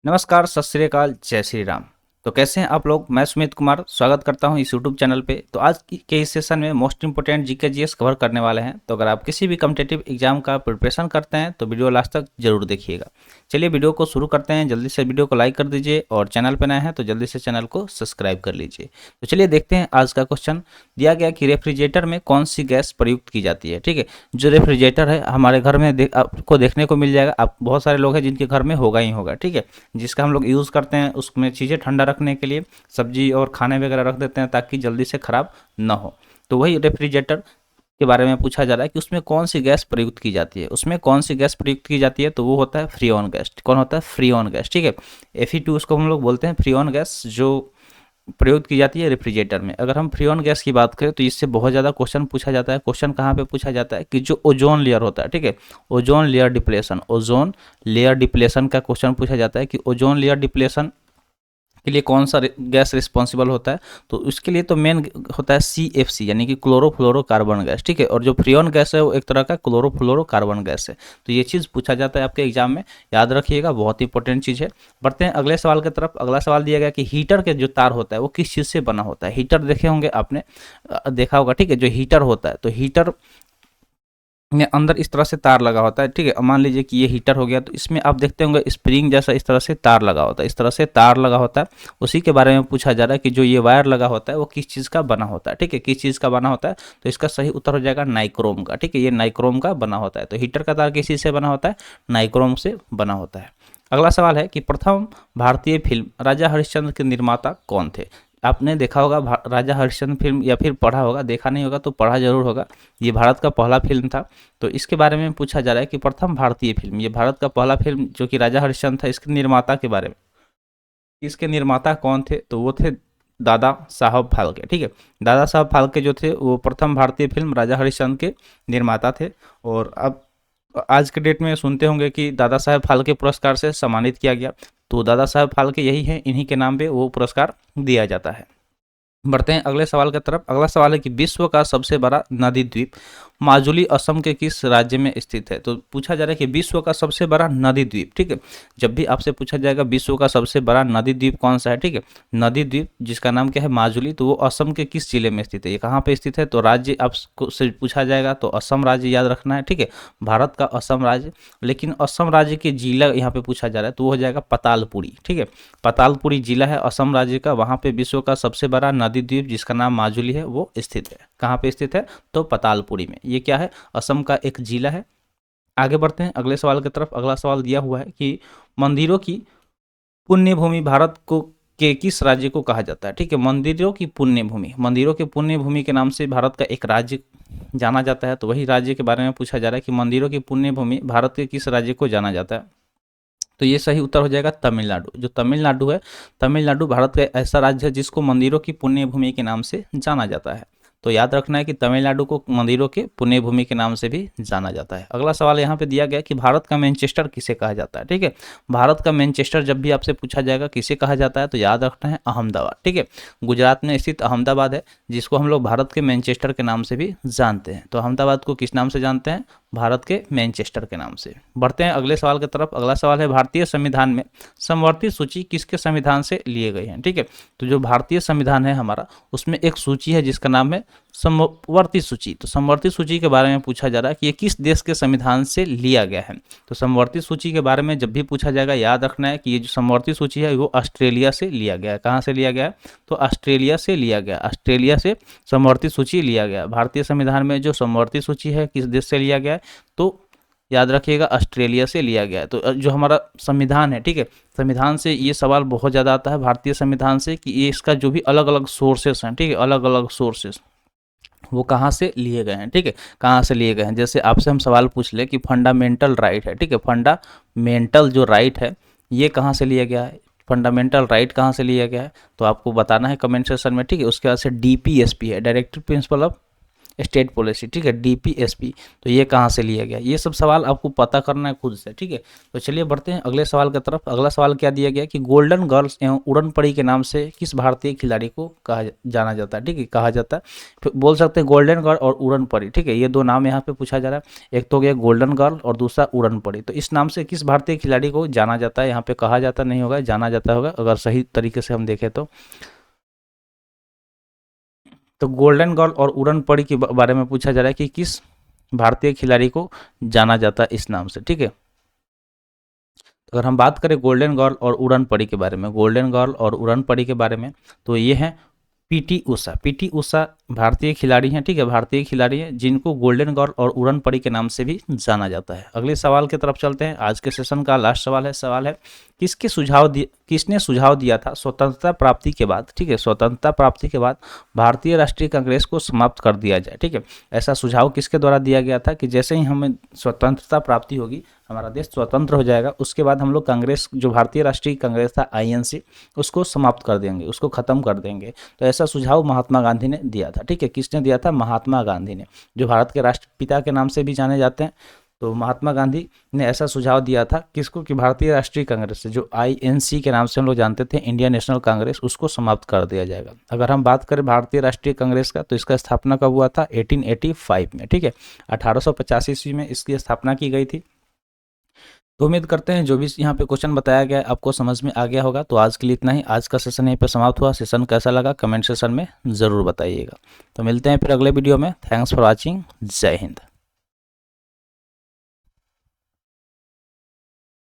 नमस्कार, सत श्री अकाल, जय श्री राम। तो कैसे हैं आप लोग? मैं सुमित कुमार स्वागत करता हूं इस यूट्यूब चैनल पे। तो आज के इस सेशन में most important GK GS cover करने वाले हैं। तो अगर आप किसी भी कम्पिटेटिव एग्जाम का प्रिपरेशन करते हैं तो वीडियो लास्ट तक जरूर देखिएगा। चलिए वीडियो को शुरू करते हैं। जल्दी से वीडियो को लाइक कर दीजिए और चैनल पर नए हैं तो जल्दी से चैनल को सब्सक्राइब कर लीजिए। तो चलिए देखते हैं आज का क्वेश्चन। दिया गया कि रेफ्रिजरेटर में कौन सी गैस प्रयुक्त की जाती है। ठीक है, जो रेफ्रिजरेटर है हमारे घर में आपको देखने को मिल जाएगा। आप बहुत सारे लोग हैं जिनके घर में होगा ही होगा। ठीक है, जिसका हम लोग यूज़ करते हैं, उसमें चीज़ें ठंडा रखने के लिए सब्जी और खाने वगैरह रख देते हैं ताकि जल्दी से ख़राब ना हो। तो वही रेफ्रिजरेटर के बारे में पूछा जा रहा है कि उसमें कौन सी गैस प्रयुक्त की जाती है। उसमें कौन सी गैस प्रयुक्त की जाती है तो वो होता है फ्रीऑन गैस। कौन होता है? Freon gas. ठीक है, Fe2 उसको हम लोग बोलते हैं, फ्रीऑन गैस जो प्रयुक्त की जाती है रेफ्रिजरेटर में। अगर हम फ्रीऑन गैस की बात करें तो इससे बहुत ज़्यादा क्वेश्चन पूछा जाता है। क्वेश्चन कहाँ पे पूछा जाता है कि जो ओजोन लेयर होता है, ठीक है, ozone layer depletion, ozone layer depletion का क्वेश्चन पूछा जाता है कि ओजोन लेयर डिप्लेशन के लिए कौन सा गैस रिस्पॉन्सिबल होता है। तो उसके लिए तो मेन होता है CFC यानी कि क्लोरोफ्लोरोकार्बन गैस। ठीक है, और जो फ्रीऑन गैस है वो एक तरह का क्लोरोफ्लोरोकार्बन गैस है। तो ये चीज़ पूछा जाता है आपके एग्जाम में, याद रखिएगा, बहुत इंपॉर्टेंट चीज़ है। बढ़ते हैं अगले सवाल की तरफ। अगला सवाल दिया गया कि हीटर के जो तार होता है वो किस चीज़ से बना होता है। हीटर देखे होंगे आपने, देखा होगा। ठीक है, जो हीटर होता है तो हीटर में अंदर इस तरह से तार लगा होता है। ठीक है, मान लीजिए कि ये हीटर हो गया तो इसमें आप देखते होंगे स्प्रिंग जैसा इस तरह से तार लगा होता है, इस तरह से तार लगा होता है। उसी के बारे में पूछा जा रहा है कि जो ये वायर लगा होता है वो किस चीज़ का बना होता है। ठीक है, किस चीज़ का बना होता है तो इसका सही उत्तर हो जाएगा नाइक्रोम का। ठीक है, ये नाइक्रोम का बना होता है। तो हीटर का तार किस चीज़ से बना होता है? नाइक्रोम से बना होता है। अगला सवाल है कि प्रथम भारतीय फिल्म राजा हरिश्चंद्र के निर्माता कौन थे। आपने देखा होगा राजा हरिश्चंद्र फिल्म, या फिर पढ़ा होगा, देखा नहीं होगा तो पढ़ा जरूर होगा। ये भारत का पहला फिल्म था। तो इसके बारे में पूछा जा रहा है कि प्रथम भारतीय फिल्म, ये भारत का पहला फिल्म जो कि राजा हरिश्चंद्र था, इसके निर्माता के बारे में, इसके निर्माता कौन थे तो वो थे दादा साहब फाल्के। ठीक है, दादा साहब फाल्के जो थे वो प्रथम भारतीय फिल्म राजा हरिश्चंद्र के निर्माता थे। और अब आज के डेट में सुनते होंगे कि दादा साहब फाल्के पुरस्कार से सम्मानित किया गया। तो दादा साहब फाल्के यही हैं, इन्हीं के नाम पे वो पुरस्कार दिया जाता है। बढ़ते हैं अगले सवाल की तरफ। अगला सवाल है कि विश्व का सबसे बड़ा नदी द्वीप माजुली असम के किस राज्य में स्थित है। तो पूछा जा रहा है कि विश्व का सबसे बड़ा नदी द्वीप। ठीक है, जब भी आपसे पूछा जाएगा विश्व का सबसे बड़ा नदी द्वीप कौन सा है, ठीक है, नदी द्वीप जिसका नाम क्या है? माजुली, तो वो असम के किस जिले में स्थित है, ये कहाँ पे स्थित है? तो राज्य आपको से पूछा जाएगा तो असम राज्य याद रखना है। ठीक है, भारत का असम राज्य। लेकिन असम राज्य के जिला यहाँ पे पूछा जा रहा है तो वो हो जाएगा पतालपुरी। ठीक है, पतालपुरी जिला है असम राज्य का, वहाँ पे विश्व का सबसे बड़ा नदी द्वीप जिसका नाम माजुली है वो स्थित है। कहाँ पे स्थित है? तो पतालपुरी में। ये क्या है? असम का एक जिला है। आगे बढ़ते हैं अगले सवाल की तरफ। अगला सवाल दिया हुआ है कि मंदिरों की पुण्य भूमि भारत को के किस राज्य को कहा जाता है। ठीक है, मंदिरों की पुण्य भूमि, मंदिरों की पुण्य भूमि के नाम से भारत का एक राज्य जाना जाता है। तो वही राज्य के बारे में पूछा जा रहा है कि मंदिरों की पुण्य भूमि भारत के किस राज्य को जाना जाता है। तो ये सही उत्तर हो जाएगा तमिलनाडु। जो तमिलनाडु है, तमिलनाडु भारत का ऐसा राज्य है जिसको मंदिरों की पुण्य भूमि के नाम से जाना जाता है। तो याद रखना है कि तमिलनाडु को मंदिरों के पुण्य भूमि के नाम से भी जाना जाता है। अगला सवाल यहाँ पे दिया गया कि भारत का मैनचेस्टर किसे कहा जाता है। ठीक है, भारत का मैनचेस्टर जब भी आपसे पूछा जाएगा किसे कहा जाता है तो याद रखना है अहमदाबाद। ठीक है, गुजरात में स्थित अहमदाबाद है जिसको हम लोग भारत के मैनचेस्टर के नाम से भी जानते हैं। तो अहमदाबाद को किस नाम से जानते हैं? भारत के मैनचेस्टर के नाम से। बढ़ते हैं अगले सवाल की तरफ। अगला सवाल है भारतीय संविधान में समवर्ती सूची किसके संविधान से लिए गए हैं। ठीक है, तो जो भारतीय संविधान है हमारा, उसमें एक सूची है जिसका नाम है समवर्ती सूची। तो समवर्ती सूची के बारे में पूछा जा रहा है कि ये किस देश के संविधान से लिया गया है। तो समवर्ती सूची के बारे में जब भी पूछा जाएगा याद रखना है कि ये जो समवर्ती सूची है वो ऑस्ट्रेलिया से लिया गया है। कहाँ से लिया गया है? तो ऑस्ट्रेलिया से लिया गया, ऑस्ट्रेलिया से समवर्ती सूची लिया गया। भारतीय संविधान में जो समवर्ती सूची है किस देश से लिया गया है? तो याद रखिएगा ऑस्ट्रेलिया से लिया गया है। तो जो हमारा संविधान है, ठीक है, संविधान से ये सवाल बहुत ज़्यादा आता है भारतीय संविधान से कि ये इसका जो भी अलग अलग सोर्सेस हैं, ठीक है, अलग अलग सोर्सेस वो कहाँ से लिए गए हैं। ठीक है, कहाँ से लिए गए हैं। जैसे आपसे हम सवाल पूछ ले कि फंडामेंटल राइट है, ठीक है, फंडामेंटल जो राइट है ये कहाँ से लिया गया है, फंडामेंटल राइट कहाँ से लिया गया है, तो आपको बताना है कमेंट सेक्शन में। ठीक है, उसके बाद से DPSP है, directive principle of state policy, ठीक है, DPSP, तो ये कहाँ से लिया गया, ये सब सवाल आपको पता करना है खुद से, ठीक है। तो चलिए बढ़ते हैं अगले सवाल की तरफ। अगला सवाल क्या दिया गया कि गोल्डन गर्ल्स एवं उड़न परी के नाम से किस भारतीय खिलाड़ी को कहा जाना जाता है, ठीक है, कहा जाता है। फिर बोल सकते हैं गोल्डन गर्ल और उड़न परी, ठीक है, ये दो नाम यहाँ पे पूछा जा रहा है। एक तो हो गया गोल्डन गर्ल और दूसरा उड़न परी। तो इस नाम से किस भारतीय खिलाड़ी को जाना जाता है, यहाँ पे कहा जाता नहीं होगा, जाना जाता होगा अगर सही तरीके से हम देखें तो गोल्डन गर्ल और उड़न परी के बारे में पूछा जा रहा है कि किस भारतीय खिलाड़ी को जाना जाता है इस नाम से, ठीक है। अगर हम बात करें गोल्डन गर्ल और उड़न परी के बारे में, गोल्डन गर्ल और उड़न परी के बारे में, तो ये है पीटी उषा। पीटी उषा भारतीय खिलाड़ी हैं, ठीक है, भारतीय खिलाड़ी हैं जिनको गोल्डन गर्ल और उड़न परी के नाम से भी जाना जाता है। अगले सवाल की तरफ चलते हैं। आज के सेशन का लास्ट सवाल है किसने सुझाव दिया था स्वतंत्रता प्राप्ति के बाद, ठीक है, स्वतंत्रता प्राप्ति के बाद भारतीय राष्ट्रीय कांग्रेस को समाप्त कर दिया जाए, ठीक है। ऐसा सुझाव किसके द्वारा दिया गया था कि जैसे ही हमें स्वतंत्रता प्राप्ति होगी, हमारा देश स्वतंत्र हो जाएगा, उसके बाद हम लोग कांग्रेस, जो भारतीय राष्ट्रीय कांग्रेस था INC, उसको समाप्त कर देंगे, उसको खत्म कर देंगे। तो ऐसा सुझाव महात्मा गांधी ने दिया था, ठीक है। किसने दिया था? महात्मा गांधी ने, जो भारत के राष्ट्रपिता के नाम से भी जाने जाते हैं। तो महात्मा गांधी ने ऐसा सुझाव दिया था किसको, कि भारतीय राष्ट्रीय कांग्रेस से, जो INC के नाम से हम लोग जानते थे, इंडियन नेशनल कांग्रेस, उसको समाप्त कर दिया जाएगा। अगर हम बात करें भारतीय राष्ट्रीय कांग्रेस का, तो इसका स्थापना कब हुआ था? 1885 में, ठीक है, 1885 ईस्वी में इसकी स्थापना की गई थी। तो उम्मीद करते हैं जो भी यहाँ पे क्वेश्चन बताया गया है आपको समझ में आ गया होगा। तो आज के लिए इतना ही। आज का सेशन यहीं पे समाप्त हुआ। सेशन कैसा लगा कमेंट सेशन में ज़रूर बताइएगा। तो मिलते हैं फिर अगले वीडियो में। Thanks for watching. जय हिंद।